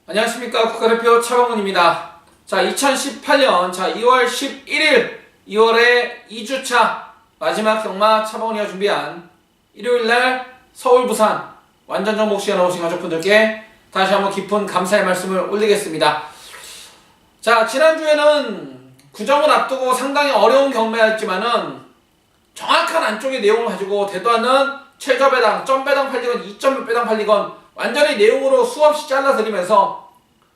안녕하십니까. 국가대표 차범근입니다. 자, 2018년 2월 11일 2월의 2주차 마지막 경마 차범근이가 준비한 일요일날 서울 부산 완전 정복 시간에 오신 가족분들께 다시 한번 깊은 감사의 말씀을 올리겠습니다. 자, 지난주에는 구정을 앞두고 상당히 어려운 경매였지만은 정확한 안쪽의 내용을 가지고 되도 않는 최저배당, 점배당 팔리건 2.6배당 팔리건 완전히 내용으로 수없이 잘라드리면서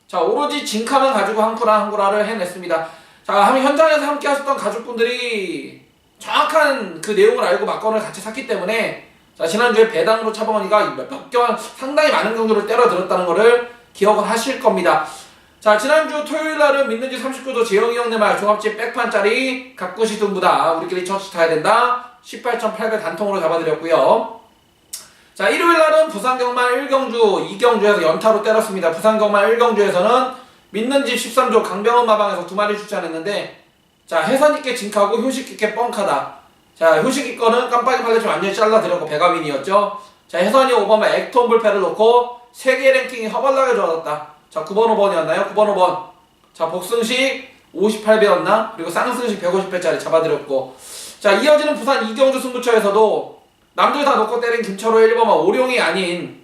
자, 오로지 진카만 가지고 한 구라를 해냈습니다. 자, 현장에서 함께 하셨던 가족분들이 정확한 그 내용을 알고 막건을 같이 샀기 때문에 자, 지난주에 배당으로 차범근이가 몇 경 상당히 많은 경주를 때려들었다는 것을 기억을 하실 겁니다. 자, 지난주 토요일날은 믿는지 39도 재영이 형네 말 종합집 백판짜리 각구시 등부다 우리끼리 처치 타야 된다 18.8배 단통으로 잡아드렸고요. 자, 일요일날은 부산경만 1경주 2경주에서 연타로 때렸습니다. 부산경만 1경주에서는 믿는집 13조 강병원 마방에서 2마리 출전했는데 자, 해선있게 진카고 효식있게 뻥카다. 자, 효식이 거는 깜빡이 팔레지 완전히 잘라드렸고 배가윈이었죠. 자, 해선이 5번만 액톤 불패를 놓고 세계 랭킹이 허벌나게 좋아졌다. 자, 9번 5번이었나요? 9번 5번. 자, 복승식 58배였나? 그리고 쌍승식 150배짜리 잡아드렸고 자, 이어지는 부산 2경주 승부처에서도 남들 다 놓고 때린 김철호 1번만 오룡이 아닌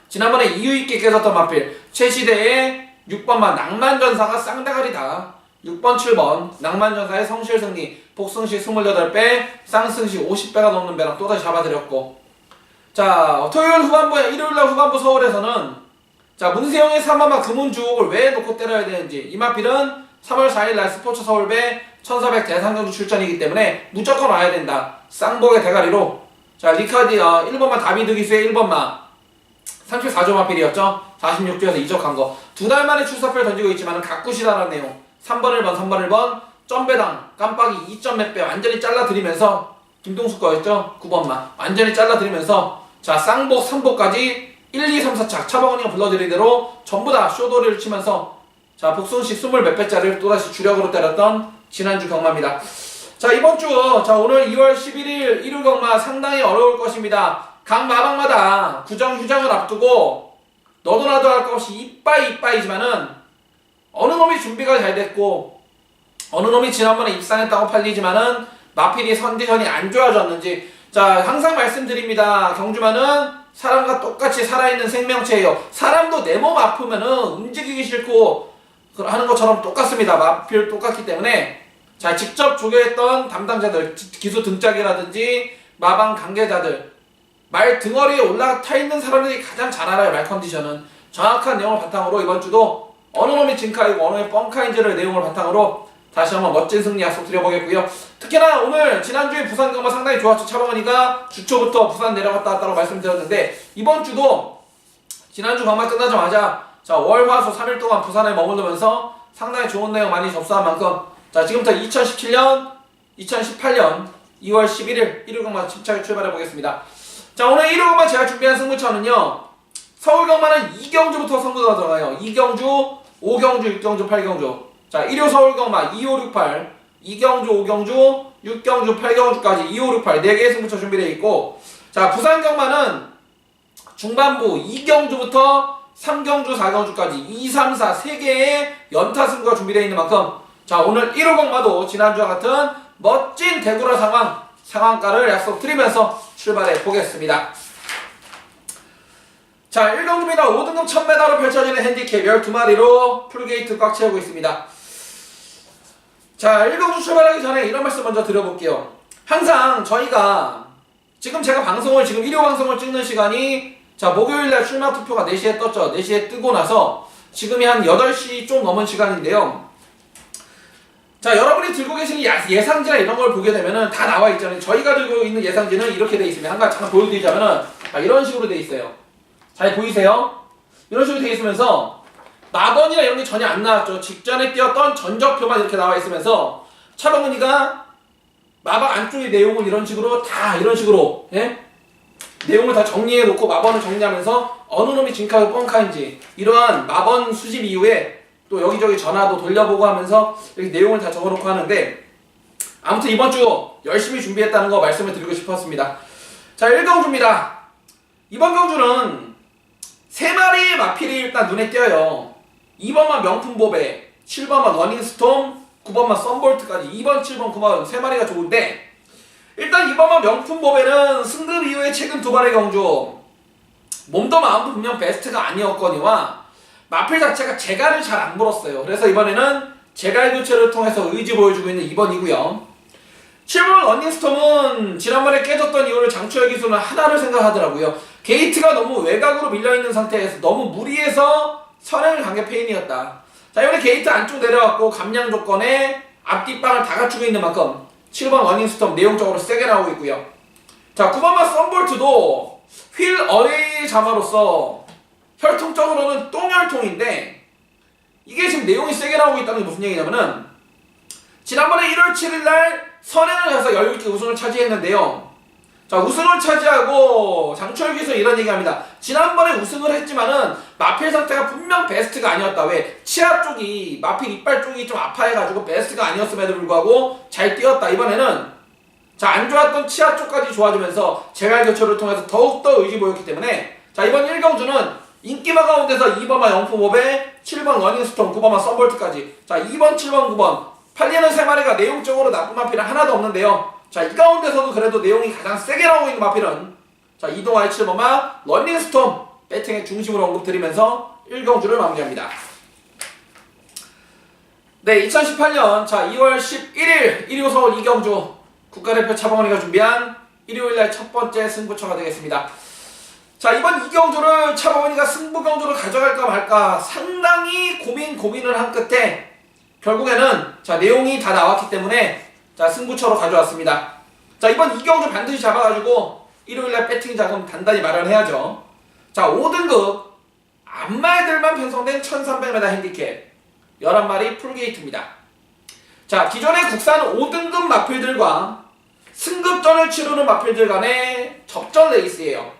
지난번에 이유있게 깨졌던 마필 최시대의 6번만 낭만전사가 쌍대가리다. 6번 7번 낭만전사의 성실승리 복승식 28배 쌍승식 50배가 넘는 배랑 또다시 잡아드렸고 자, 토요일 후반부에 일요일날 후반부 서울에서는 자, 문세영의 3화마 금운주옥을 왜 놓고 때려야 되는지 이 마필은 3월 4일날 스포츠 서울배 1400 대상경주 출전이기 때문에 무조건 와야 된다. 쌍복의 대가리로 자, 리카디 1번마 다비드 기수의 1번마 34조 마필이었죠. 46조에서 이적한 거. 2달 만에 출사표를 던지고 있지만 각구시다라는 내용. 3번 1번 3번 1번 점배당 깜빡이 2점 몇 배 완전히 잘라드리면서 김동숙 거였죠. 9번마 완전히 잘라드리면서 자, 쌍복 3복까지 1, 2, 3, 4착 차범근이가 불러드린 대로 전부 다 쇼도리를 치면서 자, 복순식 20 몇 배짜리를 또다시 주력으로 때렸던 지난주 경마입니다. 자, 이번주 자, 오늘 2월 11일 일요 경마 상당히 어려울 것입니다. 각 마방마다 구정 휴장을 앞두고 너도 나도 할 것 없이 이빠이지만은 어느 놈이 준비가 잘 됐고 어느 놈이 지난번에 입상했다고 팔리지만은 마필이 컨디션이 안 좋아졌는지 자, 항상 말씀드립니다. 경주마는 사람과 똑같이 살아있는 생명체예요. 사람도 내 몸 아프면은 움직이기 싫고 하는 것처럼 똑같습니다. 마필 똑같기 때문에 자, 직접 조교했던 담당자들, 기수 등짝이라든지 마방 관계자들 말 등어리에 올라타 있는 사람들이 가장 잘 알아요. 말 컨디션은 정확한 내용을 바탕으로 이번 주도 어느 놈이 진카이고 어느 놈이 뻥카인지를 내용을 바탕으로 다시 한번 멋진 승리 약속 드려보겠고요. 특히나 오늘 지난주에 부산 경마 상당히 좋았죠. 차범근이가 주초부터 부산 내려갔다 왔다고 말씀드렸는데 이번 주도 지난주 경마 끝나자마자 자, 월, 화, 수 3일 동안 부산에 머무르면서 상당히 좋은 내용 많이 접수한 만큼 자, 지금부터 2017년, 2018년 2월 11일 일요 경마 침착하게 출발해 보겠습니다. 자, 오늘 일요 경마 제가 준비한 승부처는요. 서울 경마는 2경주부터 승부가 들어가요. 2경주, 5경주, 6경주, 8경주. 자, 1요 서울 경마 2568, 2경주, 5경주, 6경주, 8경주까지 2568 4개의 승부처 준비되어 있고 자, 부산 경마는 중반부 2경주부터 3경주, 4경주까지 2, 3, 4 3개의 연타 승부가 준비되어 있는 만큼 자, 오늘 1호 경마도 지난주와 같은 멋진 대구라 상황가를 약속드리면서 출발해 보겠습니다. 자, 1경주입니다. 5등급 1000m로 펼쳐지는 핸디캡 12마리로 풀게이트 꽉 채우고 있습니다. 자, 1경주 출발하기 전에 이런 말씀 먼저 드려볼게요. 항상 저희가 지금 제가 지금 1호 방송을 찍는 시간이 자, 목요일날 출마 투표가 4시에 떴죠. 4시에 뜨고 나서 지금이 한 8시 좀 넘은 시간인데요. 자, 여러분이 들고 계시는 예상지나 이런 걸 보게 되면은 다 나와 있잖아요. 저희가 들고 있는 예상지는 이렇게 돼 있습니다. 한 가지 잠깐 보여드리자면은 이런 식으로 돼 있어요. 잘 보이세요? 이런 식으로 돼 있으면서 마번이나 이런 게 전혀 안 나왔죠. 직전에 띄었던 전적표만 이렇게 나와 있으면서 차범근이가 마방 안쪽의 내용을 이런 식으로 예? 내용을 다 정리해 놓고 마번을 정리하면서 어느 놈이 진카고 뻥카인지 이러한 마번 수집 이후에 또 여기저기 전화도 돌려보고 하면서 이렇게 내용을 다 적어놓고 하는데 아무튼 이번 주 열심히 준비했다는 거 말씀을 드리고 싶었습니다. 자, 1경주입니다. 이번 경주는 3마리의 마필이 일단 눈에 띄어요. 2번만 명품보배, 7번만 러닝스톰, 9번만 썬볼트까지 2번, 7번, 9번 3마리가 좋은데 일단 2번만 명품보배는 승급 이후에 최근 2번의 경주 몸도 마음도 분명 베스트가 아니었거니와 마필 자체가 재갈을 잘 안 물었어요. 그래서 이번에는 재갈 교체를 통해서 의지 보여주고 있는 2번이고요. 7번 러닝스톰은 지난번에 깨졌던 이유를 장초의 기술은 하나를 생각하더라고요. 게이트가 너무 외곽으로 밀려있는 상태에서 너무 무리해서 선행을 간 게 페인이었다. 자, 이번에 게이트 안쪽 내려왔고 감량 조건에 앞뒷방을 다 갖추고 있는 만큼 7번 러닝스톰 내용적으로 세게 나오고 있고요. 자, 9번만 썬볼트도 휠 어웨이 자마로서 혈통적으로는 똥혈통인데 이게 지금 내용이 세게 나오고 있다는 게 무슨 얘기냐면은 지난번에 1월 7일날 선행을 가서 여유있게 우승을 차지했는데요. 자, 우승을 차지하고 장초열 기수 이런 얘기합니다. 지난번에 우승을 했지만은 마필 상태가 분명 베스트가 아니었다. 왜? 치아 쪽이 마필 이빨 쪽이 좀 아파해가지고 베스트가 아니었음에도 불구하고 잘 뛰었다. 이번에는 자, 안 좋았던 치아 쪽까지 좋아지면서 재갈 교체를 통해서 더욱더 의지 보였기 때문에 자, 이번 1경주는 인기마 가운데서 2번만 영풍호배, 7번 러닝스톰, 9번만 썬볼트까지 자, 2번, 7번, 9번 팔리는 3마리가 내용적으로 나쁜 마필은 하나도 없는데요. 자, 이 가운데서도 그래도 내용이 가장 세게 나오고 있는 마필은 자, 이동아의 7번마 러닝스톰 배팅의 중심으로 언급드리면서 1경주를 마무리합니다. 네, 2018년 자 2월 11일 1호 서울 2경주 국가대표 차범원이가 준비한 일요일날 첫 번째 승부처가 되겠습니다. 자, 이번 2경주를 차범원이가 승부경주를 가져갈까 말까 상당히 고민을 한 끝에 결국에는 자, 내용이 다 나왔기 때문에 자, 승부처로 가져왔습니다. 자, 이번 2경주 반드시 잡아가지고 일요일날 배팅 자금 단단히 마련해야죠. 자, 5등급 앞말들만 편성된 1300m 핸디캡 11마리 풀게이트입니다. 자, 기존의 국산 5등급 마필들과 승급전을 치르는 마필들 간의 접전 레이스예요.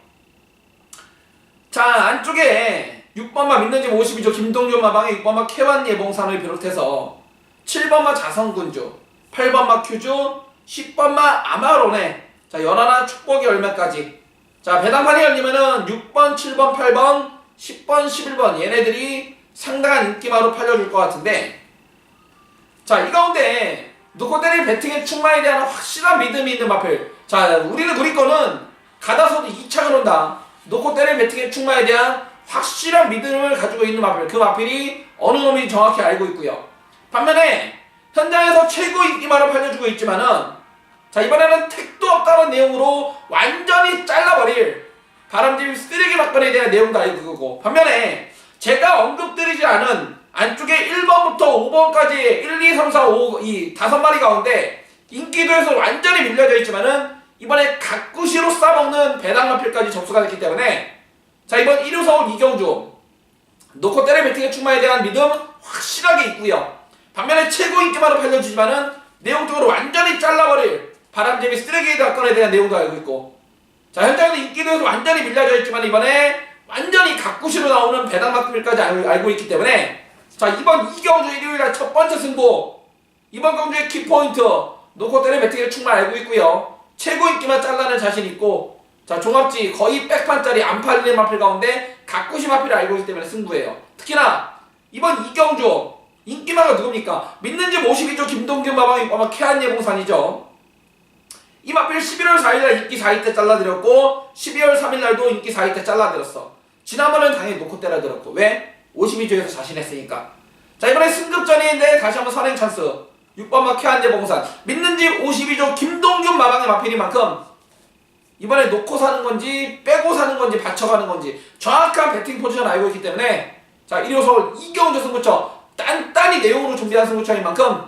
자, 안쪽에 6번마 믿는집 52조 김동준 마방의 6번마 캐완 예봉산을 비롯해서 7번마 자성군주, 8번마 큐주, 10번마 아마론의 자, 연하나 축복의 열매까지 자, 배당판이 열리면은 6번, 7번, 8번, 10번, 11번 얘네들이 상당한 인기마로 팔려줄 것 같은데 자, 이 가운데 놓고 때릴 배팅의 충만에 대한 확실한 믿음이 있는 마필 자, 우리 거는 가다서도 2착을 온다. 놓고 때릴 배팅의 충만에 대한 확실한 믿음을 가지고 있는 마필 그 마필이 어느 놈이 정확히 알고 있고요. 반면에 현장에서 최고 인기마를 팔려주고 있지만은 자, 이번에는 택도 없다는 내용으로 완전히 잘라버릴 바람잡이 쓰레기 막걸리에 대한 내용도 알고 있고 반면에 제가 언급드리지 않은 안쪽에 1번부터 5번까지 1, 2, 3, 4, 5 이 5마리 가운데 인기도에서 완전히 밀려져 있지만은 이번에 가꾸시로 싸먹는 배당마필까지 접수가 됐기 때문에 자, 이번 1호 서울 2경주 놓고 때릴 배팅의 충만에 대한 믿음 확실하게 있고요. 반면에 최고 인기마로 팔려주지만은 내용적으로 완전히 잘라버릴 바람잡이 쓰레기 사건에 대한 내용도 알고 있고 자, 현장에서 인기도에서 완전히 밀려져 있지만 이번에 완전히 가꾸시로 나오는 배당마필까지 알고 있기 때문에 자, 이번 2경주 일요일날 첫 번째 승부 이번 경주의 키포인트 놓고 때릴 배팅의 충만 알고 있고요. 최고 인기만 잘라낼 자신 있고 자, 종합지 거의 백판짜리 안 팔리는 마필 가운데 가꾸시 마필을 알고 있기 때문에 승부예요. 특히나 이번 2경주 인기마가 누굽니까? 믿는집 52조 김동균 마방이 아마 캐안 예봉산이죠. 이 마필 11월 4일날 인기 4위 때 잘라드렸고 12월 3일날도 인기 4위 때 잘라드렸어. 지난번에는 당연히 놓고 때려드렸고 왜? 52조에서 자신했으니까. 자, 이번에 승급전인데 다시 한번 선행 찬스 6번마 캐안 예봉산 믿는집 52조 김동균 마방의 마필인 만큼 이번에 놓고 사는 건지 빼고 사는 건지 받쳐가는 건지 정확한 배팅 포지션 알고 있기 때문에 자, 1호 서울 2경주 승부처 단단히 내용으로 준비한 승부처인 만큼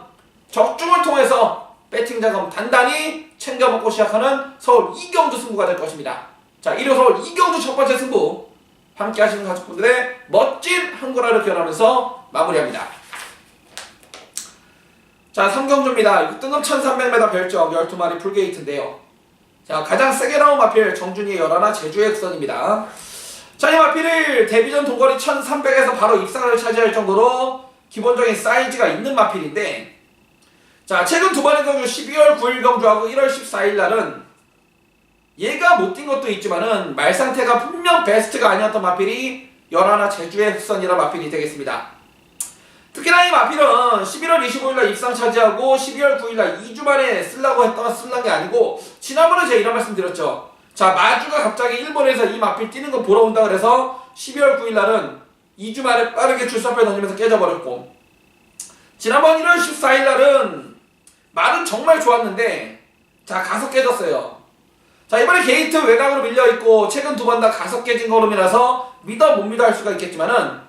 적중을 통해서 배팅 자금 단단히 챙겨 먹고 시작하는 서울 2경주 승부가 될 것입니다. 자, 1호 서울 2경주 첫 번째 승부 함께 하시는 가족분들의 멋진 한글화를 기원하면서 마무리합니다. 자, 3경주입니다. 6등급 1300m 별정 12마리 풀게이트인데요. 자, 가장 세게 나온 마필 정준이의 열하나 제주의 극선입니다. 자, 이 마필을 데뷔전 동거리 1300에서 바로 입상을 차지할 정도로 기본적인 사이즈가 있는 마필인데 자, 최근 두 번의 경주 12월 9일 경주하고 1월 14일 날은 얘가 못 뛴 것도 있지만은 말 상태가 분명 베스트가 아니었던 마필이 열하나 제주의 흑선이라 마필이 되겠습니다. 특히나 이 마필은 11월 25일날 입상 차지하고 12월 9일날 2주 만에 쓰려고 쓴 게 아니고 지난번에 제가 이런 말씀 드렸죠. 자, 마주가 갑자기 일본에서 이 마필 뛰는 거 보러 온다 그래서 12월 9일날은 2주 만에 빠르게 출사표에 던지면서 깨져버렸고, 지난번 1월 14일날은 말은 정말 좋았는데 자, 가서 깨졌어요. 자, 이번에 게이트 외곽으로 밀려있고 최근 두 번 다 가서 깨진 걸음이라서 믿어 못 믿어 할 수가 있겠지만은,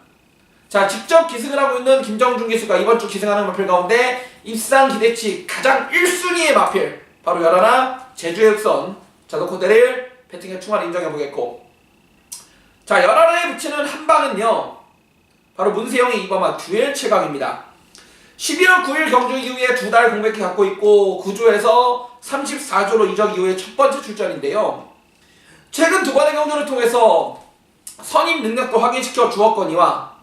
자, 직접 기승을 하고 있는 김정준 기수가 이번 주 기승하는 마필 가운데 입상 기대치 가장 1순위의 마필 바로 열하나 제주의 흑선. 자, 놓고 때릴 배팅의 충활 인정해보겠고, 자, 열하나에 붙이는 한 방은요 바로 문세영의 이범아 듀엘 최강입니다. 11월 9일 경주 이후에 2달 공백기 갖고 있고 9조에서 34조로 이적 이후에 첫 번째 출전인데요. 최근 두 번의 경주를 통해서 선임 능력도 확인시켜 주었거니와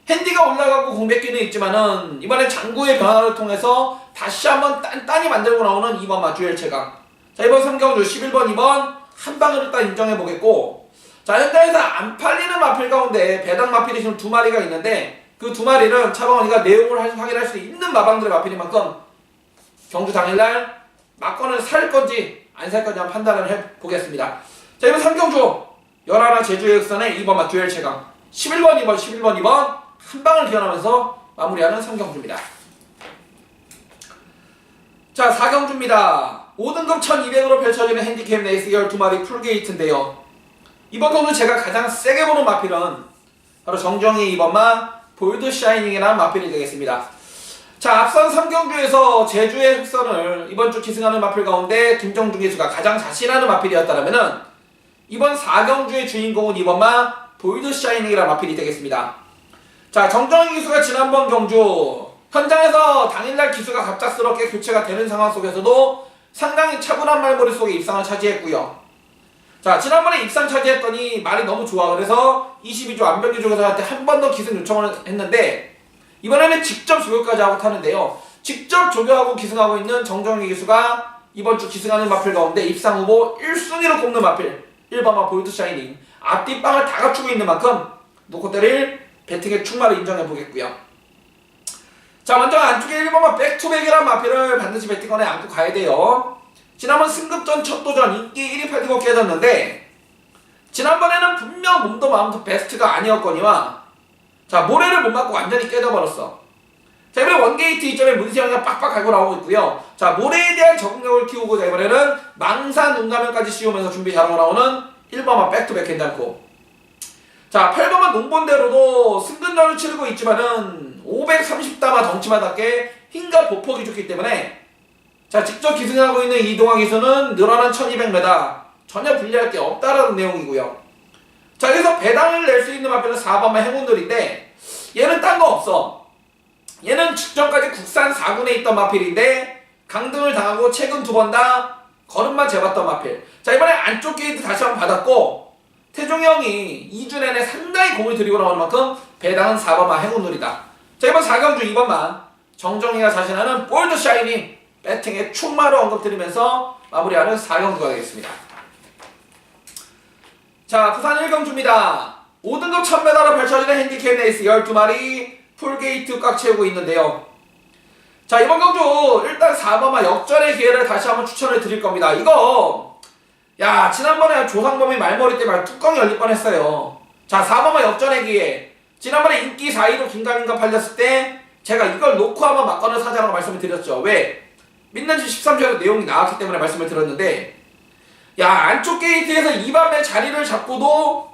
핸디가 올라가고 공백기는 있지만은 이번에 장구의 변화를 통해서 다시 한번 단단히 만들고 나오는 이범아 듀엘 최강. 자, 이번 3경주 11번 2번 한 방을 일단 인정해보겠고, 자, 현장에서 안 팔리는 마필 가운데 배당 마필이 지금 두 마리가 있는데 그 두 마리는 차범원이가 내용을 확인할 수 있는 마방들의 마필인 만큼 경주 당일날 막건을 살 건지 안 살 건지 한번 판단을 해보겠습니다. 자, 이번 3경주 열하나 제주의 흑선의 이범아 듀엘 최강 11번 2번 11번 2번 한 방을 기원하면서 마무리하는 3경주입니다. 자, 4경주입니다. 5등급 1200으로 펼쳐지는 핸디캡 레이스 12마리 풀게이트인데요. 이번 경주 제가 가장 세게 보는 마필은 바로 정정희 이범아 볼드 샤이닝이라는 마필이 되겠습니다. 자, 앞선 3경주에서 제주의 흑선을 이번 주 기승하는 마필 가운데 김정준 기수가 가장 자신하는 마필이었다면은 이번 4경주의 주인공은 이범아 볼드 샤이닝이라는 마필이 되겠습니다. 자, 정정희 기수가 지난번 경주 현장에서 당일날 기수가 갑작스럽게 교체가 되는 상황 속에서도 상당히 차분한 말머리 속에 입상을 차지했고요. 자, 지난번에 입상 차지했더니 말이 너무 좋아. 그래서 22조 안병기 조교사한테 한 번 더 기승 요청을 했는데 이번에는 직접 조교까지 하고 타는데요. 직접 조교하고 기승하고 있는 정정희 기수가 이번 주 기승하는 마필 가운데 입상 후보 1순위로 꼽는 마필 1번마 볼드 샤이닝. 앞뒤 빵을 다 갖추고 있는 만큼 놓고 때릴 배팅의 충마를 인정해보겠고요. 자, 먼저 안쪽에 1번마 백투백이라는 마필을 반드시 배팅권에 안고 가야 돼요. 지난번 승급전 첫 도전 인기 1위 8등급 깨졌는데 지난번에는 분명 몸도 마음도 베스트가 아니었거니와 자, 모래를 못 맞고 완전히 깨져버렸어. 자, 이번에 원게이트 2점에 문세영이가 빡빡 갈고 나오고 있고요. 자, 모래에 대한 적응력을 키우고 자, 이번에는 망사 눈가면까지 씌우면서 준비 잘하고 나오는 1번만 백투백 괜찮고, 자, 8번만 농본대로도 승근전을 치르고 있지만은 530담아 덩치마답게 힘과 보폭이 좋기 때문에 자, 직접 기승하고 있는 이동환 기수는 늘어난 1200m 전혀 불리할 게 없다라는 내용이고요. 자, 여기서 배당을 낼 수 있는 마필은 4번만 행운들인데 얘는 딴 거 없어. 얘는 직전까지 국산 4군에 있던 마필인데 강등을 당하고 최근 두 번 다 걸음만 재봤던 마필. 자, 이번에 안쪽 게이트 다시 한번 받았고 태종이 형이 2주 내내 상당히 공을 들이고 나오는 만큼 배당은 4번만 행운놀이다. 자, 이번 4경주 2번만 정정희가 자신하는 볼드 샤이닝 배팅의 충마로 언급드리면서 마무리하는 4경주가 되겠습니다. 자, 부산 1경주입니다. 5등급 1000m로 펼쳐지는 핸디캡 레이스 12마리 풀게이트 꽉 채우고 있는데요. 자, 이번 경주 일단 4번마 역전의 기회를 다시 한번 추천을 드릴 겁니다. 이거 야, 지난번에 조상범이 말머리 때문에 뚜껑이 열릴 뻔했어요. 자, 4번마 역전의 기회. 지난번에 인기 4위로 긴가민가 팔렸을 때 제가 이걸 놓고 한번 막건을 사자라고 말씀을 드렸죠. 왜? 민난지 13조에서 내용이 나왔기 때문에 말씀을 드렸는데, 야, 안쪽 게이트에서 2番에 자리를 잡고도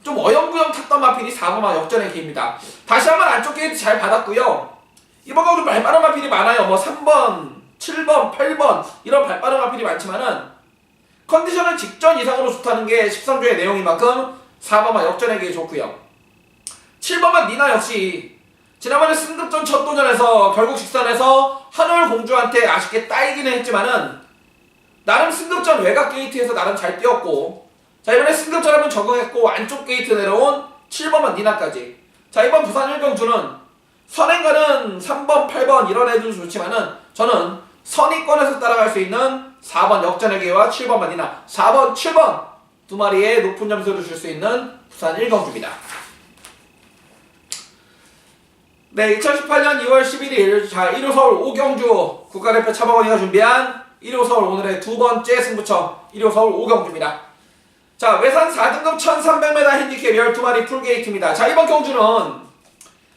좀 어영부영 탔던 마필이 4번마 역전의 기회입니다. 다시 한번 안쪽 게이트 잘 받았고요. 이번 경주 발빠른 마필이 많아요. 뭐 3번, 7번, 8번 이런 발빠른 마필이 많지만은 컨디션은 직전 이상으로 좋다는 게 13조의 내용인 만큼 4번마 역전의 기회 좋고요. 7번마 니나 역시 지난번에 승급전 첫 도전에서 결국 직선에서 한올 공주한테 아쉽게 따이기는 했지만은 나름 승급전 외곽 게이트에서 나름 잘 뛰었고, 자, 이번에 승급전 한번 적응했고 안쪽 게이트 내려온 7번만 니나까지. 자, 이번 부산 1경주는 선행가는 3번, 8번 이런 애들도 좋지만은 저는 선의권에서 따라갈 수 있는 4번 역전의 기회와 7번만 니나 4번, 7번 두 마리의 높은 점수를 줄 수 있는 부산 1경주입니다. 네, 2018년 2월 11일, 자, 1호 서울 오경주 국가대표 차범원이가 준비한 1호 서울 오늘의 두 번째 승부처 1호 서울 오경주입니다. 자, 외산 4등급 1300m 핸디캡 12마리 풀게이트입니다. 자, 이번 경주는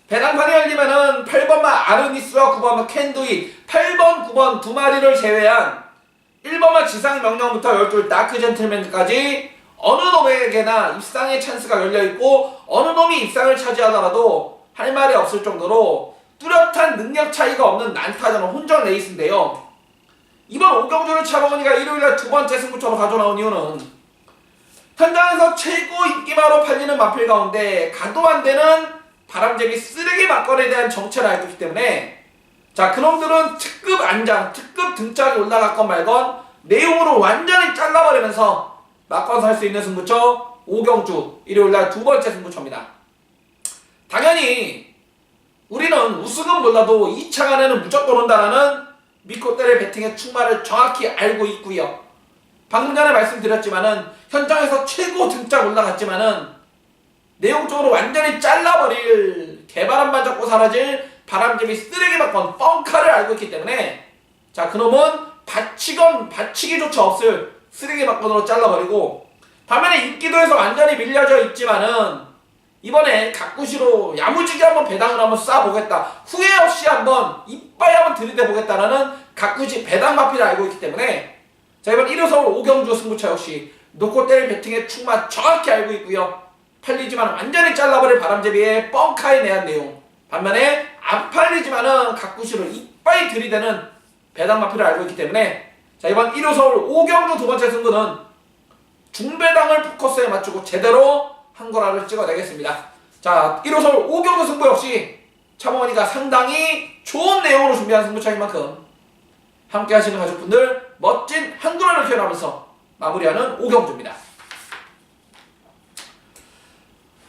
배당판이 열리면은 8번마 아르니스와 9번마 캔두잇, 8번, 9번 두 마리를 제외한 1번마 지상 명령부터 12 다크 젠틀맨까지 어느 놈에게나 입상의 찬스가 열려있고 어느 놈이 입상을 차지하더라도 할 말이 없을 정도로 뚜렷한 능력 차이가 없는 난타전은 혼전 레이스인데요. 이번 오경주를 차범원이가 일요일날 두 번째 승부처로 가져나온 이유는 현장에서 최고 인기마로 팔리는 마필 가운데 가도 안 되는 바람잡이 쓰레기 막걸리에 대한 정체를 알고 있기 때문에 자, 그놈들은 특급 안장, 특급 등짝이 올라갔건 말건 내용으로 완전히 잘라버리면서 막건 살 수 있는 승부처 오경주 일요일날 두 번째 승부처입니다. 당연히 우리는 우승은 몰라도 2차간에는 무조건 온다라는 믿고 때릴 배팅의 충마를 정확히 알고 있고요. 방금 전에 말씀드렸지만은 현장에서 최고 등짝 올라갔지만은 내용적으로 완전히 잘라버릴 개바람만 잡고 사라질 바람잡이 쓰레기 막건 뻥카를 알고 있기 때문에 자, 그놈은 받치기조차 없을 쓰레기 막건으로 잘라버리고 반면에 인기도에서 완전히 밀려져 있지만은 이번에 가꾸시로 야무지게 한번 배당을 한번 쏴보겠다, 후회 없이 한번 이빨 한번 들이대보겠다라는 가꾸시 배당 마필을 알고 있기 때문에 자, 이번 1호 서울 오경주 승부처 역시 놓고 때릴 배팅의 충마 정확히 알고 있고요. 팔리지만 완전히 잘라버릴 바람잡이의 뻥카에 대한 내용, 반면에 안 팔리지만은 가꾸시로 이빨 들이대는 배당 마필을 알고 있기 때문에 자, 이번 1호 서울 오경주 두 번째 승부는 중배당을 포커스에 맞추고 제대로 한 거라를 찍어내겠습니다. 자, 1호 서울 오경주 승부 역시 차범원이가 상당히 좋은 내용으로 준비한 승부차인 만큼 함께 하시는 가족분들 멋진 한글화를 표현하면서 마무리하는 오경주입니다.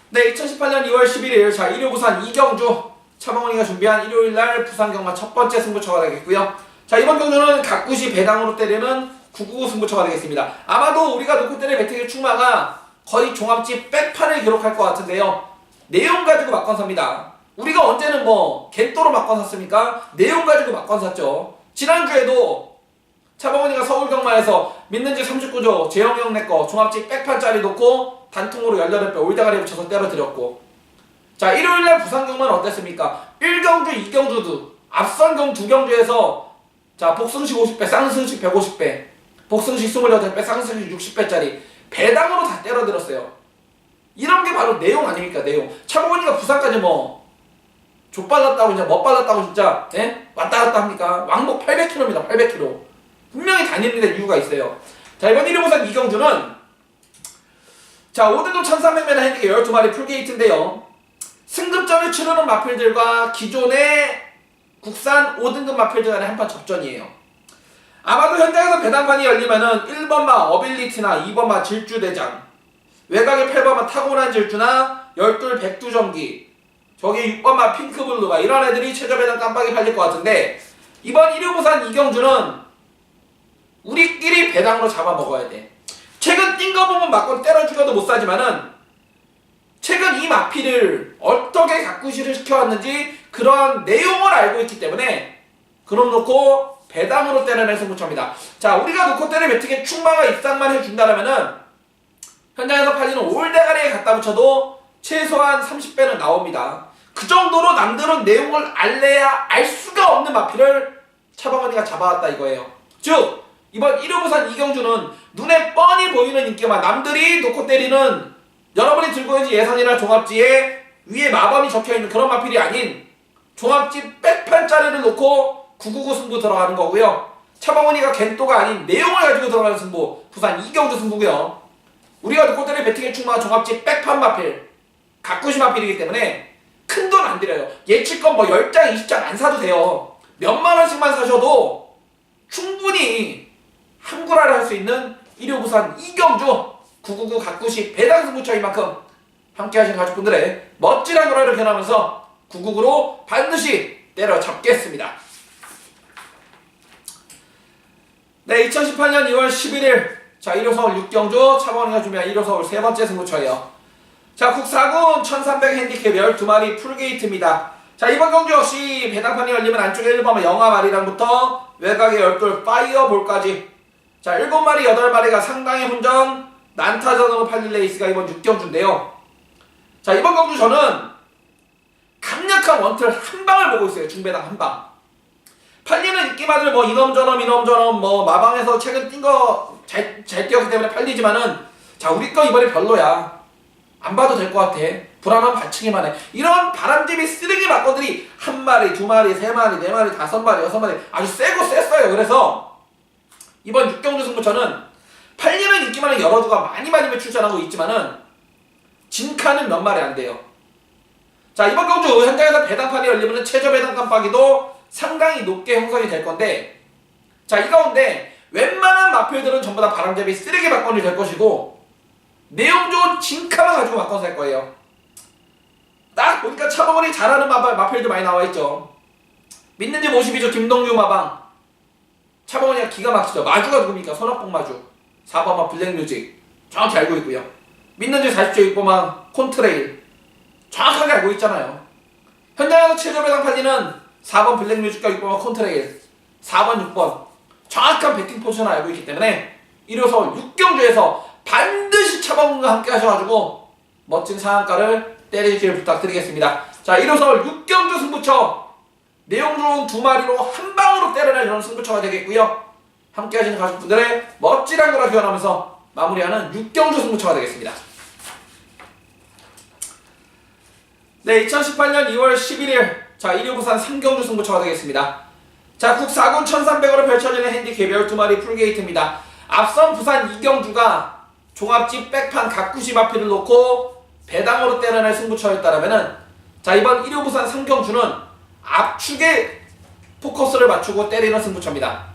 네, 2018년 2월 11일 자, 1호 부산 이경주 차범원이가 준비한 일요일날 부산 경마 첫 번째 승부처가 되겠고요. 자, 이번 경주는 가꾸시 배당으로 때리는 999 승부처가 되겠습니다. 아마도 우리가 놓고 때릴 배팅의 충마가 거의 종합지 백판을 기록할 것 같은데요. 내용 가지고 막건 삽니다. 우리가 언제는 뭐 갯도로 막건 샀습니까? 내용 가지고 막건 샀죠. 지난주에도 차범원이가 서울경마에서 믿는지 39조 재영형 내거 종합지 백판짜리 놓고 단통으로 18배 올대가리 붙여서 때려드렸고, 자, 일요일날 부산경마는 어땠습니까? 1경주, 2경주도 앞선 두 경주에서 자, 복승식 50배, 쌍승식 150배, 복승식 28배, 쌍승식 60배짜리 배당으로 다 때려들었어요. 이런 게 바로 내용 아닙니까? 내용. 차범원이가 부산까지 뭐 족발랐다고 진짜 멋발랐다고 진짜 왔다 갔다 합니까? 왕복 800km입니다. 800km. 분명히 다니는 데 이유가 있어요. 자, 이번 1호 부산 이경주는 자, 5등급 1300m 핸디캡 12마리 풀게이트인데요. 승급전을 치르는 마필들과 기존의 국산 5등급 마필들 간의 한판 접전이에요. 아마도 현장에서 배당판이 열리면은 1번마 어빌리티나 2번마 질주대장, 외곽에 8번마 타고난 질주나 12 백두전기, 저기 6번마 핑크블루가 이런 애들이 최저 배당 깜빡이 팔릴 것 같은데 이번 1호 부산 이경주는 우리끼리 배당으로 잡아먹어야 돼. 최근 뛴 거 보면 막건 때려 죽여도 못 사지만은 최근 이 마필을 어떻게 가꾸시를 시켜왔는지 그런 내용을 알고 있기 때문에 그럼 놓고 배당으로 때려낸 승부처입니다. 자, 우리가 놓고 때릴 배팅에 충마가 입상만 해준다라면은 현장에서 팔리는 올대가리에 갖다 붙여도 최소한 30배는 나옵니다. 그 정도로 남들은 내용을 알래야 알 수가 없는 마필을 차범원이가 잡아왔다 이거예요. 즉 이번 1호 부산 이경주는 눈에 뻔히 보이는 인기만 남들이 놓고 때리는, 여러분이 들고 있는 예상이나 종합지에 위에 마범이 적혀있는 그런 마필이 아닌 종합지 백판짜리를 놓고 999 승부 들어가는 거고요. 차범원이가 겐또가 아닌 내용을 가지고 들어가는 승부, 부산 이경주 승부고요. 우리가 놓고 때릴 배팅의 충마가 종합지 백판 마필, 가꾸시 마필이기 때문에 큰 돈 안 들여요. 예치권 뭐 10장, 20장 안 사도 돼요. 몇만 원씩만 사셔도 충분히 한구라를 할 수 있는 1호 부산 이경주 999 가꾸시 배당 승부처인 만큼 함께 하신 가족분들의 멋진 한구라를 견하면서 999로 반드시 때려잡겠습니다. 네, 2018년 2월 11일 자, 1호 서울 6경주 차범원이가 준비한 1호 서울 세 번째 승부처예요. 자, 국사군 1300 핸디캡 12마리 풀게이트입니다. 자, 이번 경주 역시 배당판이 열리면 안쪽에 1번 영화마리랑부터 외곽의 12 파이어볼까지 자 7마리 8마리가 상당히 혼전 난타전으로 팔릴 레이스가 이번 6경주인데요. 자, 이번 경주 저는 강력한 원틀 한 방을 보고 있어요. 중배당 한 방. 팔리는 인기마들 뭐 이놈저놈 뭐 마방에서 최근 뛴 거 잘 뛰었기 때문에 팔리지만은 자, 우리 거 이번에 별로야. 안 봐도 될 것 같아. 불안하면 받치기만 해. 이런 바람잡이 쓰레기 막거들이 1마리, 2마리, 3마리, 4마리, 5마리, 6마리 아주 세고 셌어요. 그래서 이번 6경주 승부처는 팔리는 인기만은 여러 주가 많이 출전하고 있지만은 진카는 몇 마리 안 돼요. 자, 이번 경주 현장에서 배당판이 열리면 최저 배당 깜빡이도 상당히 높게 형성이 될 건데 자, 이 가운데 웬만한 마필들은 전부 다 바람잡이 쓰레기 막건이 될 것이고 내용 좋은 진카만 가지고 막건 살 거예요. 딱 보니까 차범원이 잘하는 마필들 많이 나와있죠. 믿는지 모십이죠. 김동규 마방 차범원이가 기가 막히죠. 마주가 누굽니까? 손학봉 마주 4번마 블랙뮤직 정확히 알고 있고요. 믿는지 40조 6번마 콘트레일 정확하게 알고 있잖아요. 현장에서 최저 배당 팔리는 4번 블랙뮤직과 6번마 콘트레일 4번 6번 정확한 배팅 포지션을 알고 있기 때문에 1호서 6경주에서 반드시 차범근과 함께 하셔가지고 멋진 상한가를 때리시길 부탁드리겠습니다. 자, 1호서 6경주 승부처 내용 좋은 2마리로 한 방으로 때려낼 이런 승부처가 되겠고요. 함께 하시는 가족분들의 멋지란 거라 기원하면서 마무리하는 6경주 승부처가 되겠습니다. 네, 2018년 2월 11일 자 1위 부산 3경주 승부처가 되겠습니다. 자, 국 4군 1300으로 펼쳐지는 핸디캡 12마리 풀게이트입니다. 앞선 부산 2경주가 종합집 백판 각구시 마필을 놓고 배당으로 때려낼 승부처였다라면은 자, 이번 1위 부산 3경주는 압축에 포커스를 맞추고 때리는 승부처입니다.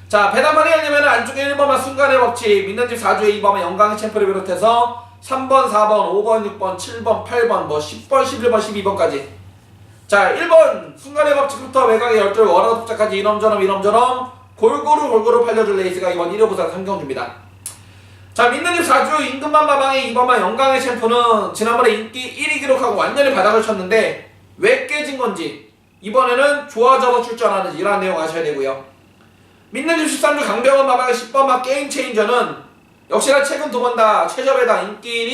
자, 배당판이 열리면 안쪽에 1번만 순간의 법칙, 믿는집 4주에 2번만 영광의 챔프를 비롯해서 3번, 4번, 5번, 6번, 7번, 8번, 뭐 10번, 11번, 12번까지 자, 1번 순간의 법칙부터 외곽의 12 워라드 복자까지 이놈저놈 골고루 팔려줄 레이스가 이번 1호 부산 3경주입니다. 자, 믿는집 4주 임금만 마방의 2번만 영광의 챔프는 지난번에 인기 1위 기록하고 완전히 바닥을 쳤는데 왜 깨진 건지 이번에는 좋아져서 출전하는지 이러한 내용 아셔야 되고요. 믿는집 13주 강병원 마방의 10번만 게임 체인저는 역시나 최근 2번 다 최저배당 인기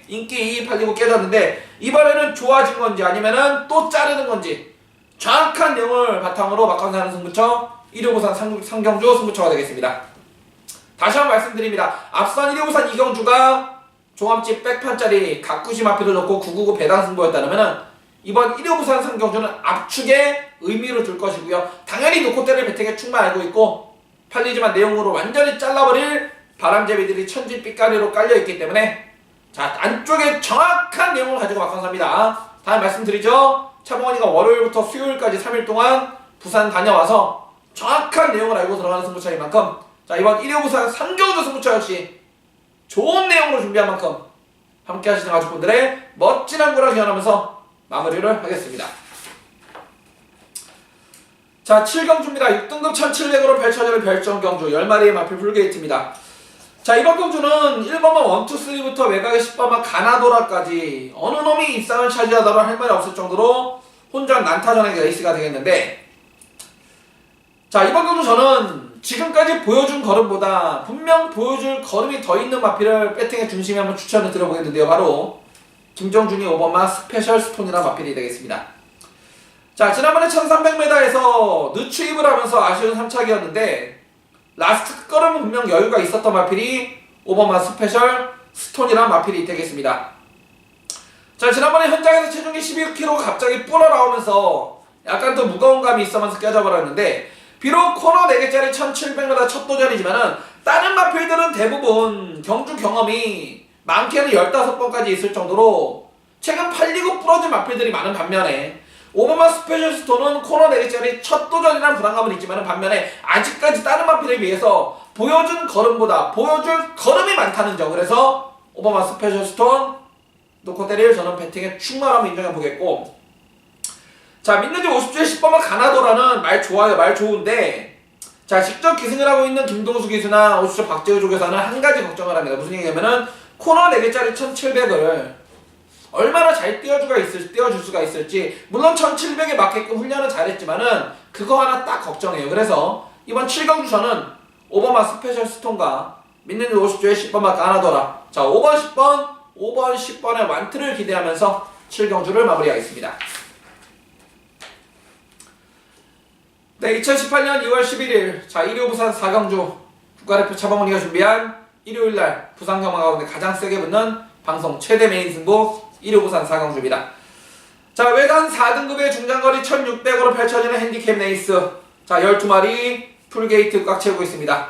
1위, 인기 2위 팔리고 깨졌는데 이번에는 좋아진 건지 아니면은 또 자르는 건지 정확한 내용을 바탕으로 막강사하는 승부처 1호 부산 3경주 승부처가 되겠습니다. 다시 한번 말씀드립니다. 앞선 1호 부산 2경주가 종합집 백판짜리 각구시 마필을 놓고 999 배당 승부였다면은 이번 1호 부산 3경주는 압축에 의미를 둘 것이고요. 당연히 놓고 때릴 배팅에 충만 알고 있고 팔리지만 내용으로 완전히 잘라버릴 바람잡이들이 천지빛가리로 깔려있기 때문에 자, 안쪽에 정확한 내용을 가지고 막강사입니다. 다음 말씀드리죠. 차범원이가 월요일부터 수요일까지 3일 동안 부산 다녀와서 정확한 내용을 알고 들어가는 승부처인 만큼 자, 이번 1호 부산 3경주 승부처 역시 좋은 내용으로 준비한 만큼 함께 하시는 가족분들의 멋진 한구라 기원하면서 마무리를 하겠습니다. 자, 7경주입니다. 6등급 1700으로 펼쳐지는 별정경주 10마리의 마필 풀게이트입니다. 자, 이번 경주는 1번만 1, 2, 3부터 외곽의 10번만 가나도라까지 어느 놈이 입상을 차지하더라도 할 말이 없을 정도로 혼전 난타전의 레이스가 되겠는데 자, 이번 경주 저는 지금까지 보여준 걸음보다 분명 보여줄 걸음이 더 있는 마필을 배팅의 중심에 한번 추천을 드려보겠는데요. 바로 김정준이 5번마 스페셜 스톤이라는 마필이 되겠습니다. 자, 지난번에 1300m에서 늦추입을 하면서 아쉬운 3착이었는데 라스트 걸음은 분명 여유가 있었던 마필이 5번마 스페셜 스톤이라는 마필이 되겠습니다. 자, 지난번에 현장에서 체중이 12kg 갑자기 불어 나오면서 약간 더 무거운 감이 있으면서 깨져버렸는데 비록 코너 4개짜리 1700m 첫 도전이지만은 다른 마필들은 대부분 경주 경험이 많게는 15번까지 있을 정도로 최근 팔리고 부러진 마필들이 많은 반면에 5번마 스페셜 스톤은 코너 4개짜리 첫 도전이란 불안감은 있지만 반면에 아직까지 다른 마필에 비해서 보여준 걸음보다 보여줄 걸음이 많다는 점. 그래서 5번마 스페셜 스톤 놓고 때릴 저는 배팅에 충만함을 인정해보겠고 자, 믿는지 50주에 10번마 가나도라는 말 좋아요. 말 좋은데 자, 직접 기승을 하고 있는 김동수 기수나 50주 박재우 쪽에서는 한 가지 걱정을 합니다. 무슨 얘기냐면은 코너 4개짜리 1700을 얼마나 잘 띄워줄 수가 있을지. 물론 1700에 맞게끔 훈련은 잘했지만은 그거 하나 딱 걱정해요. 그래서 이번 7경주 저는 5번마 스페셜 스톤과 믿는 50조의 10번마 까나도라. 자, 5번 10번의 완투를 기대하면서 7경주를 마무리하겠습니다. 네, 2018년 2월 11일 자, 일요 부산 4경주 국가대표 차범원이가 준비한 일요일날 부산 경마 가운데 가장 세게 붙는 방송 최대 메인 승부 일요 부산 4경주입니다. 자, 외관 4등급의 중장거리 1600으로 펼쳐지는 핸디캡 레이스. 자, 12마리 풀게이트 꽉 채우고 있습니다.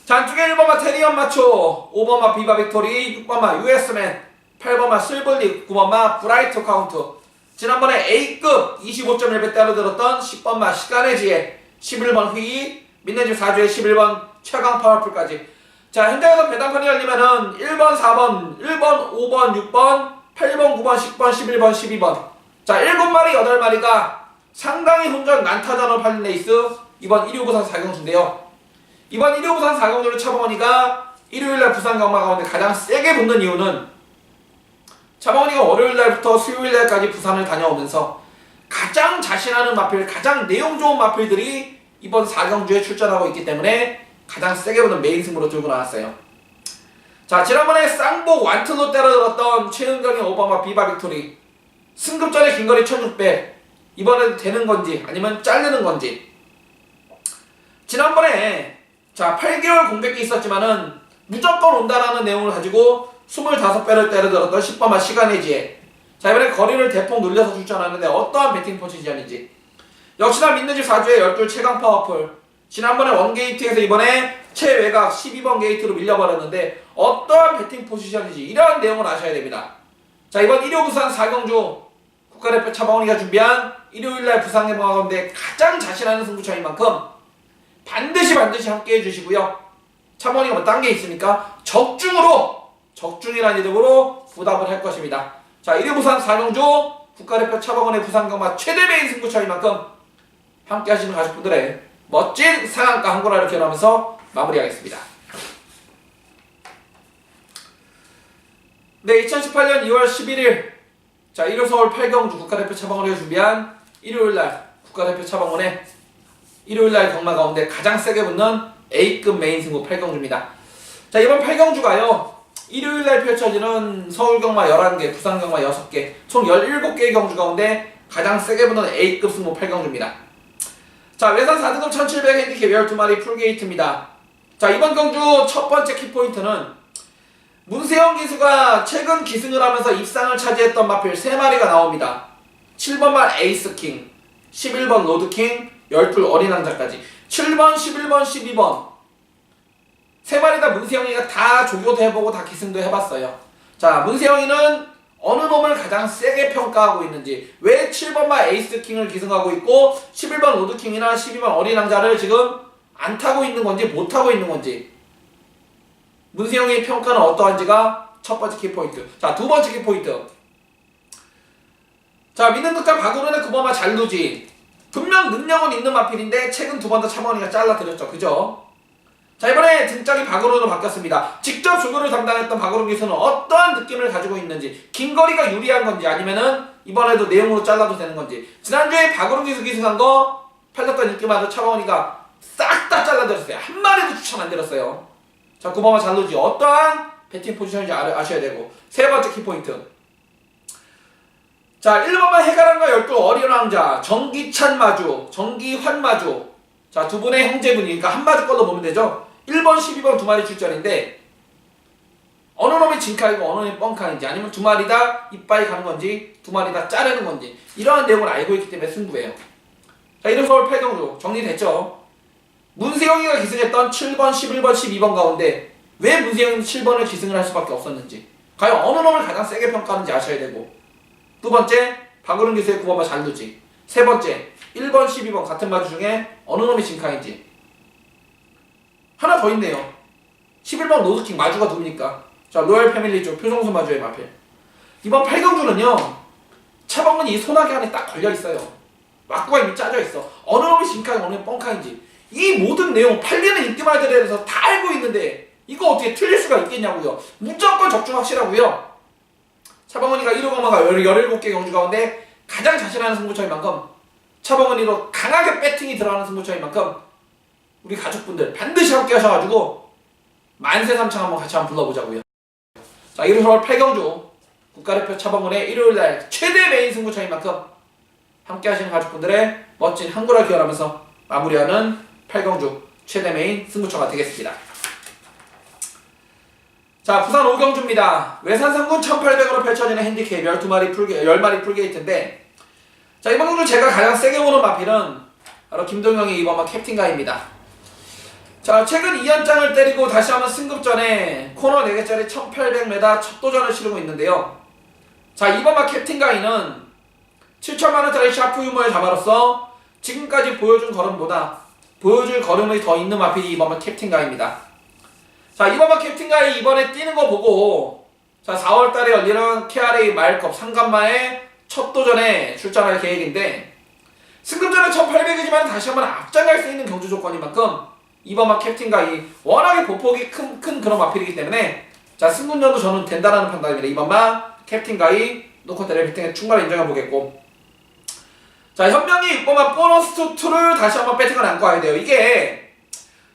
자, 안쪽에 1번마 테리언 마초, 5번마 비바 빅토리, 6번마 US맨, 8번마 실블리, 9번마 브라이트 카운트. 지난번에 A급 25.1배 때려들었던 10번마 시간의 지혜, 11번 휘이, 믿는 집 4주의 11번 최강 파워풀까지. 자, 현장에서 배당판이 열리면은 1번, 4번, 1번, 5번, 6번, 8번, 9번, 10번, 11번, 12번. 자, 7마리, 8마리가 상당히 혼전 난타전으로 팔린 레이스 이번 일요 부산 4경주인데요. 이번 일요 부산 4경주를 차범원이가 일요일날 부산 경마 가운데 가장 세게 붙는 이유는 차범원이가 월요일날부터 수요일날까지 부산을 다녀오면서 가장 자신하는 마필, 가장 내용 좋은 마필들이 이번 4경주에 출전하고 있기 때문에 가장 세게 붙는 메인 승부로 들고 나왔어요. 자, 지난번에 쌍복 완투로 때려들었던 최은경의 오바마 비바 빅토리 승급전의 긴거리 1600 이번에도 되는 건지 아니면 자르는 건지. 지난번에 자 8개월 공백기 있었지만은 무조건 온다라는 내용을 가지고 25배를 때려들었던 10번마 시간의 지혜. 자, 이번에 거리를 대폭 늘려서 출전하는데 어떠한 배팅 포지션인지. 역시나 믿는 집 4주의 12 최강 파워풀. 지난번에 원게이트에서 이번에 최외곽 12번 게이트로 밀려버렸는데 어떠한 배팅 포지션인지 이러한 내용을 아셔야 됩니다. 자, 이번 일요 부산 4경주 국가대표 차범원이가 준비한 일요일날 부산 경마 가운데 가장 자신하는 승부처인 만큼 반드시 함께 해주시고요. 차범원이가 뭐 딴 게 있습니까? 적중이라는 이름으로 부답을 할 것입니다. 자, 일요 부산 4경주 국가대표 차범원의 부산 경마 최대 메인 승부처인 만큼 함께 하시는 가족분들의 멋진 상한가 한 거라 이렇게 나오면서 마무리하겠습니다. 네, 2018년 2월 11일 자, 일요 서울 8경주 국가대표 차범원이 준비한 일요일날 국가대표 차범원의 일요일날 경마 가운데 가장 세게 붙는 A급 메인 승부 8경주입니다. 자, 이번 8경주가요 일요일날 펼쳐지는 서울 경마 11개, 부산 경마 6개, 총 17개의 경주 가운데 가장 세게 붙는 A급 승부 8경주입니다. 자, 외산 4등급 1700 핸디캡 12마리 풀게이트입니다. 자, 이번 경주 첫 번째 키포인트는 문세영 기수가 최근 기승을 하면서 입상을 차지했던 마필 3마리가 나옵니다. 7번만 에이스킹, 11번 로드킹, 12 어린 왕자까지 7번, 11번, 12번 3마리 다 문세영이가 다 조교도 해보고 다 기승도 해봤어요. 자, 문세영이는 어느 놈을 가장 세게 평가하고 있는지, 왜 7번만 에이스킹을 기승하고 있고 11번 로드킹이나 12번 어린 왕자를 지금 안 타고 있는 건지 못 타고 있는 건지, 문세영의 평가는 어떠한지가 첫 번째 키포인트. 자, 두 번째 키포인트. 자, 믿는 듯한 박우른의 9번마 잘루지. 분명 능력은 있는 마필인데 최근 두 번 더 차범원이가 잘라드렸죠. 그죠? 자, 이번에 등짝이 박우른으로 바뀌었습니다. 직접 조교를 담당했던 박우른 기수는 어떠한 느낌을 가지고 있는지, 긴 거리가 유리한 건지 아니면은 이번에도 내용으로 잘라도 되는 건지. 지난주에 박우른 기수 기승한 거 팔렸던 인기마저 차범원이가 싹 다 잘라드렸어요. 한 마리도 추천 안 드렸어요. 자, 9번마 잘루지. 어떠한 배팅 포지션인지 아셔야 되고. 세 번째 키포인트. 자, 1번만 해가랑과 12 어린 왕자, 정기찬 마주, 정기환 마주. 자, 두 분의 형제분이, 그러니까 한 마주 걸로 보면 되죠. 1번, 12번 두 마리 출전인데 어느 놈이 진카이고 어느 놈이 뻥카인지, 아니면 두 마리 다 이빠이 가는 건지 두 마리 다 자르는 건지, 이러한 내용을 알고 있기 때문에 승부예요. 자, 이런 서울 8경주 정리됐죠. 문세영이가 기승했던 7번, 11번, 12번 가운데 왜 문세영이 7번을 기승을 할 수밖에 없었는지, 과연 어느 놈을 가장 세게 평가하는지 아셔야 되고, 두 번째, 박우른 기수의 9번마 잘루지. 세 번째, 1번, 12번 같은 마주 중에 어느 놈이 진카인지. 하나 더 있네요. 11번 로드킹 마주가 누굽니까? 자, 로얄 패밀리 쪽 표정수 마주의 마필. 이번 8경주는요 차범근이 이 소나기 안에 딱 걸려있어요. 막구가 이미 짜져있어. 어느 놈이 진카인지 어느 놈이 뻥카인지, 이 모든 내용, 팔리는 인기말들에 대해서 다 알고 있는데 이거 어떻게 틀릴 수가 있겠냐고요. 무조건 적중 확실하고요. 차범근이가 1호 경마가 17개 경주 가운데 가장 자신하는 승부처인 만큼 차범근이로 강하게 배팅이 들어가는 승부처인 만큼 우리 가족분들 반드시 함께 하셔가지고 만세삼창 한번 같이 한번 불러보자고요. 자, 1월 10월 8경주 국가대표 차범근의 일요일날 최대 메인 승부처인 만큼 함께 하시는 가족분들의 멋진 한구라 기원하면서 마무리하는 8경주 최대 메인 승부처가 되겠습니다. 자, 부산 5경주입니다. 외산상군 1800으로 펼쳐지는 핸디캡 10마리 풀게이트인데, 자, 이번 경주 제가 가장 세게 보는 마필은 바로 김동영의 이번마 캡틴가입니다. 자, 최근 2연장을 때리고 다시 한번 승급전에 코너 4개짜리 1800m 첫 도전을 치르고 있는데요. 자, 이번마 캡틴가이는 7천만원짜리 샤프 유머의 자마로서 지금까지 보여줄 걸음이 더 있는 마필이 이번마 캡틴가입니다. 자, 이번마 캡틴가이 이번에 뛰는 거 보고, 자, 4월달에 열리는 KRA 마일컵 상간마의 첫 도전에 출전할 계획인데, 승급전은 1800이지만 다시 한번 앞장갈 수 있는 경주 조건인 만큼 이번마 캡틴가이 워낙에 보폭이 큰 그런 마필이기 때문에, 자, 승급전도 저는 된다라는 판단입니다. 이번마 캡틴가이 놓고 때려 배팅에 충분히 인정해보겠고, 자, 현명이 이번마 보너스 2를 다시 한번 배팅을 안고 와야 돼요. 이게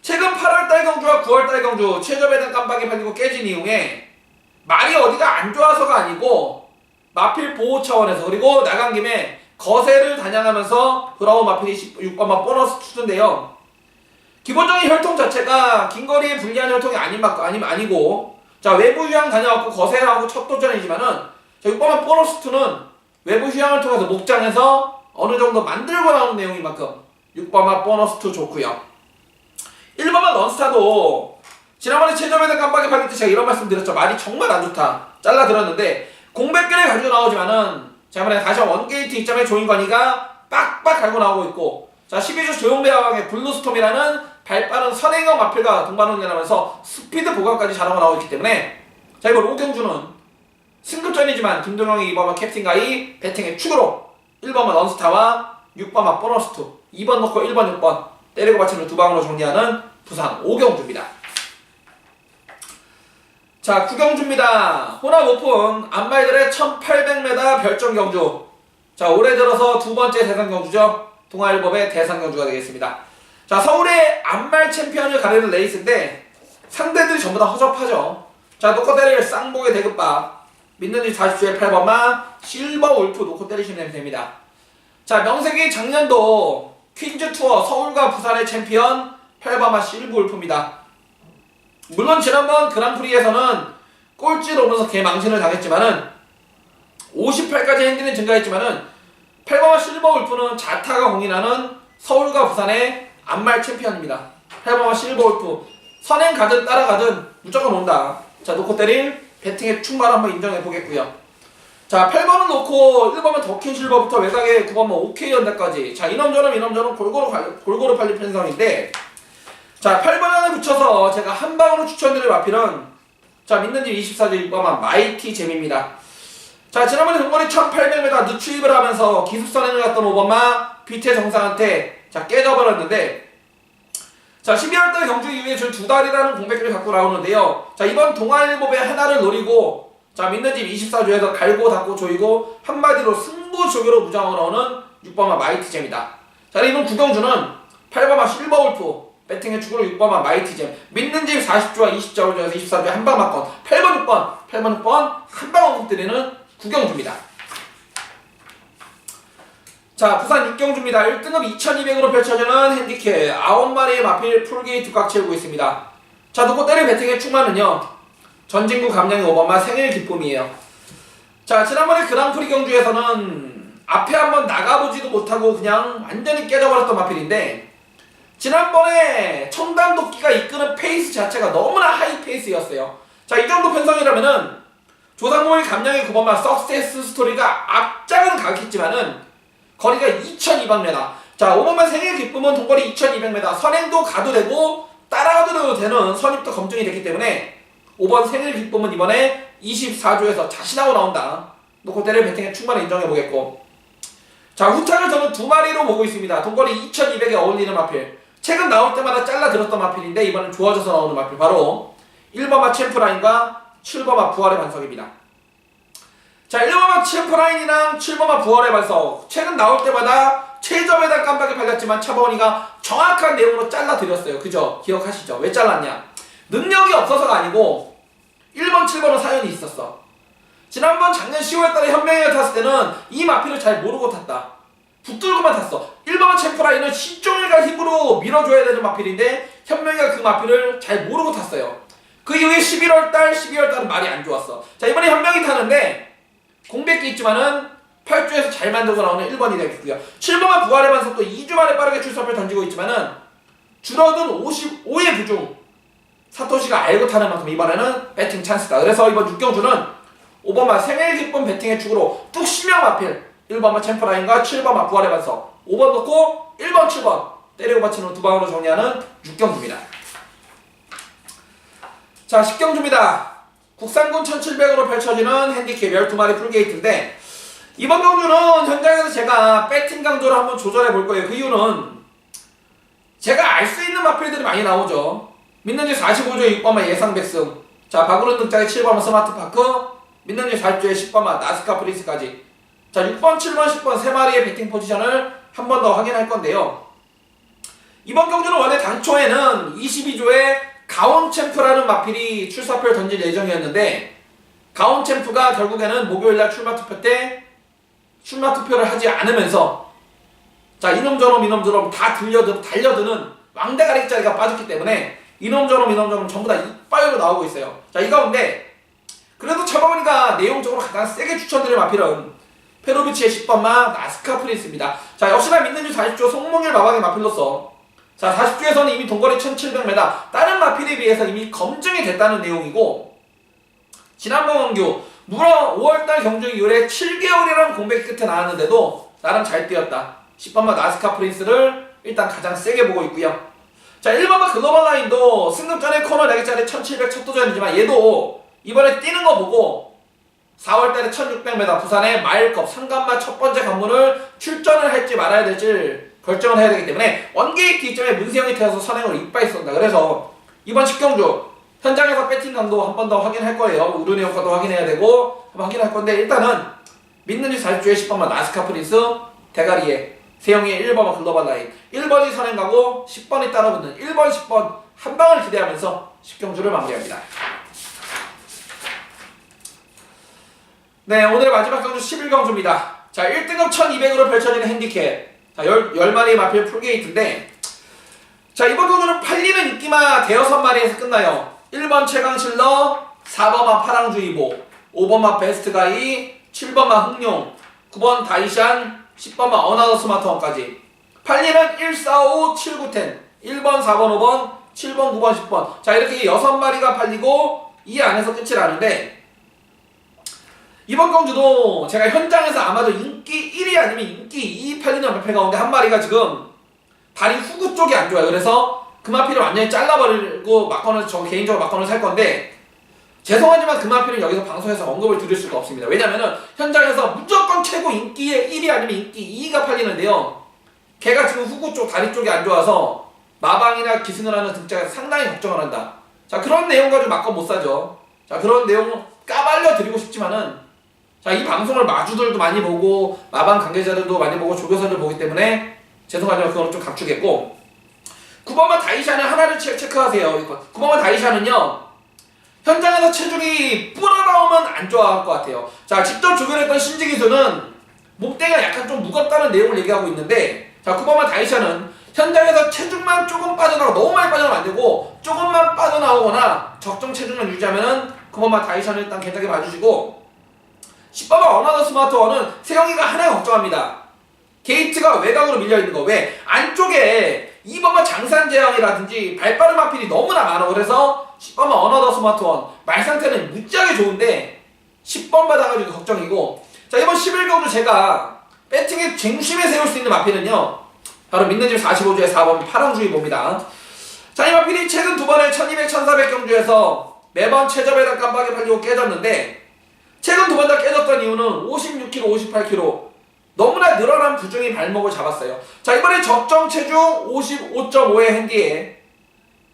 최근 8월달 경주와 9월달 경주 최저배당 깜빡이 팔리고 깨진 이후에 말이 어디가 안 좋아서가 아니고 마필 보호 차원에서, 그리고 나간 김에 거세를 단양하면서 돌아온 마필이 6번마 보너스 2인데요. 기본적인 혈통 자체가 긴거리에 불리한 혈통이 아니고, 자, 외부 휴양 다녀왔고 거세하고 첫 도전이지만은, 자, 6번마 보너스 2는 외부 휴양을 통해서 목장에서 어느 정도 만들고 나오는 내용인 만큼 6번마 보너스 2 좋고요. 1번마 넌스타도 지난번에 최저배당 깜빡이 팔릴 때 제가 이런 말씀 드렸죠. 말이 정말 안 좋다. 잘라 들었는데 공백기를 가지고 나오지만은, 자, 이번에 다시 원게이트 입장에 조인관이가 빡빡 갈고 나오고 있고, 자, 12주 조용배와의 블루스톰이라는 발빠른 선행형 마필과 동반훈련하면서 스피드 보강까지 잘하고 나오고 있기 때문에, 자, 이번 5경주는 승급전이지만 김동영이 이번마 캡틴가이 배팅의 축으로 1번마 넌스타와 6번마 보너스 2, 2번 넣고 1번, 6번 때리고 받침을 두 방으로 정리하는 부산 5경주입니다. 자, 9경주입니다. 호남 오픈 안마이들의 1800m 별정 경주. 자, 올해 들어서 두 번째 대상 경주죠. 동아일보의 대상 경주가 되겠습니다. 자, 서울의 안말 챔피언을 가리는 레이스인데 상대들이 전부 다 허접하죠. 자, 놓고 때릴 쌍복의 대급박 믿는지 40주의 8번마 실버 울프 놓고 때리시면 됩니다. 자, 명색이 작년도 퀸즈 투어 서울과 부산의 챔피언 8번마 실버 울프입니다. 물론 지난번 그랑프리에서는 꼴찌로 오면서 개망신을 당했지만은 58까지 핸디는 증가했지만은 8번마 실버 울프는 자타가 공인하는 서울과 부산의 안말 챔피언입니다. 8번마 실버 울프 선행 가든 따라가든 무조건 온다. 자, 놓고 때릴 배팅의 충만 한번 인정해 보겠고요. 자, 8번은 놓고 1번은 더킨 실버부터 외곽에 9번은 OK 연대까지, 자, 이놈저놈 골고루 팔릴 편성인데, 자, 8번에 붙여서 제가 한 방으로 추천드릴 마필은, 자, 믿는지 24주 6번만 마이티 잼입니다. 자, 지난번에 동거리 1800m 늦추입을 하면서 기습선행을 갔던 5번마 비태 정상한테, 자, 깨져버렸는데, 자, 12월달 경주 이후에 준 두 달이라는 공백기를 갖고 나오는데요. 자, 이번 동아일보배 하나를 노리고, 자, 믿는집 24주에서 갈고 닦고 조이고 한마디로 승부조교로 무장으로 나오는 6번마 마이티잼이다. 자, 이번 9경주는 8번마 실버울프 배팅의 축으로 6번마 마이티잼, 믿는집 40주와 20주 중에서 24주에 한방 맞건 8번 6번 한방 원금 때리는 9경주입니다. 자, 부산 6경주입니다. 1등급 2200으로 펼쳐지는 핸디캡 9마리의 마필 풀게이트 꽉 채우고 있습니다. 자, 놓고 때릴 배팅의 축만은요, 전진구 감량의 5번마 생일 기쁨이에요. 자, 지난번에 그랑프리 경주에서는 앞에 한번 나가보지도 못하고 그냥 완전히 깨져버렸던 마필인데, 지난번에 청담도끼가 이끄는 페이스 자체가 너무나 하이 페이스였어요. 자, 이 정도 편성이라면은 조상모의 감량의 9번마 석세스 스토리가 앞장은 가겠지만은 거리가 2200m. 자, 5번마 생일 기쁨은 동거리 2200m, 선행도 가도 되고 따라가도 되는 선입도 검증이 됐기 때문에 5번 생일 기쁨은 이번에 24주에서 자신하고 나온다. 놓고 때릴 배팅에 충분히 인정해보겠고, 자, 후창을 저는 두 마리로 보고 있습니다. 동거리 2200에 어울리는 마필, 최근 나올 때마다 잘라 들었던 마필인데 이번엔 좋아져서 나오는 마필, 바로 1번마 챔프라인과 7번마 부활의 반석입니다. 자, 1번마 챔프라인이랑 7번마 부활의 반석 최근 나올 때마다 최저배당 깜빡이 팔렸지만 차바오니가 정확한 내용으로 잘라드렸어요. 그죠? 기억하시죠? 왜 잘랐냐? 능력이 없어서가 아니고 1번, 7번은 사연이 있었어. 지난번 작년 10월달에 현명이가 탔을 때는 이 마피를 잘 모르고 탔다. 붙들고만 탔어. 1번 챔프라인은 신종일과 힘으로 밀어줘야 되는 마필인데 현명이가 그 마필을 잘 모르고 탔어요. 그 이후에 11월달, 12월달은 말이 안 좋았어. 자, 이번에 현명이 타는데 공백기 있지만은 8주에서 잘 만들고 나오는 1번이 되겠고요. 7번과 부활의 반석도 2주 만에 빠르게 출석을 던지고 있지만은 줄어든 55의 부중 사토시가 알고 타는 만큼 이번에는 배팅 찬스다. 그래서 이번 6경주는 5번마 생일 기쁨 배팅의 축으로 뚝심형 마필 1번마 챔프라인과 7번마 부활의 반석 5번 넣고 1번, 7번 때리고 받치는 두 방으로 정리하는 6경주입니다. 자, 10경주입니다. 국산군 1700으로 펼쳐지는 핸디캡 12마리 풀게이트인데 이번 경주는 현장에서 제가 배팅 강도를 한번 조절해 볼 거예요. 그 이유는 제가 알 수 있는 마필들이 많이 나오죠. 민능지 45조의 6번마 예상 백승, 자 박우른 등장의 7번마 스마트파크, 민능지 40조의 10번마 나스카 프린스까지. 자 6번, 7번, 10번 3마리의 배팅 포지션을 한 번 더 확인할 건데요. 이번 경주는 원래 당초에는 22조의 가온 챔프라는 마필이 출사표를 던질 예정이었는데 가온 챔프가 결국에는 목요일날 출마 투표 때 출마 투표를 하지 않으면서 자 이놈저놈 다 달려드는 왕대가리 자리가 빠졌기 때문에 이놈저놈 전부 다 이빠이로 나오고 있어요. 자 이 가운데 그래도 차바오니가 내용적으로 가장 세게 추천드릴 마필은 페로비치의 10번마 나스카 프린스입니다. 자 역시나 믿는지 40조 송몽일 마방의 마필로서 자 40주에서는 이미 동거리 1700m 다른 마필에 비해서 이미 검증이 됐다는 내용이고 지난번 경주 무려 5월달 경주 이후에 7개월이라는 공백 끝에 나왔는데도 나름 잘 뛰었다. 10번마 나스카 프린스를 일단 가장 세게 보고 있고요. 자 1번마 글로벌 라인도 승급 전에 코너 4개짜리 1700 첫 도전이지만 얘도 이번에 뛰는 거 보고 4월달에 1600m 부산의 마일컵 상간마 첫 번째 관문을 출전을 할지 말아야 될지 결정을 해야 되기 때문에 원게이트 이점에 문세영이 태워서 선행을 이빠이 쏜다. 그래서 이번 10경주 현장에서 배팅 강도 한 번 더 확인할 거예요. 우르네 효과도 확인해야 되고 한번 확인할 건데 일단은 믿는지 40주의 10번마 나스카 프린스 대가리에 세영이의 1번마 글로벌 라인 1번이 선행 가고 10번이 따라붙는 1번, 10번 한 방을 기대하면서 10경주를 마무리합니다. 네, 오늘 마지막 경주 11경주입니다. 자 1등급 1200으로 펼쳐지는 핸디캡 자 10마리의 마필 풀게이트인데 자 이번 경주는 팔리는 인기마 대여섯 마리에서 끝나요. 1번 최강실러, 4번마 파랑주의보, 5번마 베스트가이, 7번마 흥룡, 9번 다이샨, 10번마 어나더 스마트원까지 팔리는 1, 4, 5, 7, 9, 10 1번, 4번, 5번, 7번, 9번, 10번 자 이렇게 6마리가 팔리고 이 안에서 끝이 나는데 이번 경주도 제가 현장에서 아마도 인기 1위 아니면 인기 2위 팔리는 마필 가운데 한 마리가 지금 다리 후구 쪽이 안 좋아요. 그래서 그 마필을 완전히 잘라버리고 막건을 저 개인적으로 막건을 살 건데 죄송하지만 그 마필은 여기서 방송에서 언급을 드릴 수가 없습니다. 왜냐면은 현장에서 무조건 최고 인기의 1위 아니면 인기 2위가 팔리는데요. 걔가 지금 후구 쪽 다리 쪽이 안 좋아서 마방이나 기승을 하는 등짝에 상당히 걱정을 한다. 자 그런 내용 가지고 막건 못 사죠. 자 그런 내용 까발려 드리고 싶지만은 자 이 방송을 마주들도 많이 보고 마방 관계자들도 많이 보고 조교사들 보기 때문에 죄송하지만 그거는 좀 감추겠고 9번마 다이샤는 하나를 체크하세요. 9번마 다이샤는요 현장에서 체중이 불어나오면 안 좋아할 것 같아요. 자 직접 조교했던 신지기수는 목대가 약간 좀 무겁다는 내용을 얘기하고 있는데 자 9번마 다이샤는 현장에서 체중만 조금 빠져나오고 너무 많이 빠져나오면 안 되고 조금만 빠져나오거나 적정 체중만 유지하면은 9번마 다이샤는 일단 괜찮게 봐주시고 10번마 어나더 스마트원은 세영이가 하나 걱정합니다. 게이트가 외곽으로 밀려있는 거. 왜? 안쪽에 2번마 장산제왕이라든지 발빠른 마필이 너무나 많아. 그래서 10번마 어나더 스마트원 말 상태는 무지하게 좋은데 10번 받아가지고 걱정이고 자 이번 11경주 제가 배팅의 중심에 세울 수 있는 마필은요 바로 믿는집 45주의 4번 파랑주의보입니다. 자 이 마필이 최근 두 번의 1200, 1400 경주에서 매번 최저배당 깜빡이 팔리고 깨졌는데 최근 두 번 다 깨졌던 이유는 56kg, 58kg 너무나 늘어난 부중이 발목을 잡았어요. 자 이번에 적정 체중 55.5의 핸디에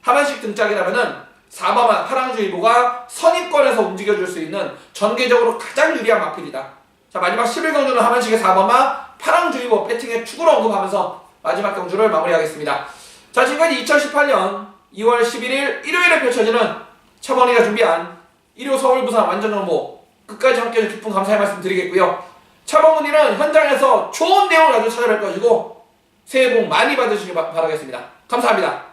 하만식 등짝이라면은 4번마 파랑주의보가 선입권에서 움직여줄 수 있는 전개적으로 가장 유리한 마필이다. 자, 마지막 11경주는 하만식의 4번마 파랑주의보 배팅의 축으로 언급하면서 마지막 경주를 마무리하겠습니다. 자, 지금까지 2018년 2월 11일 일요일에 펼쳐지는 차범이가 준비한 일요 서울 부산 완전 정보 끝까지 함께해주셔서 깊은 감사의 말씀 드리겠고요. 차범근이는 현장에서 좋은 내용을 가지고 찾아뵐 것이고 새해 복 많이 받으시길 바라겠습니다. 감사합니다.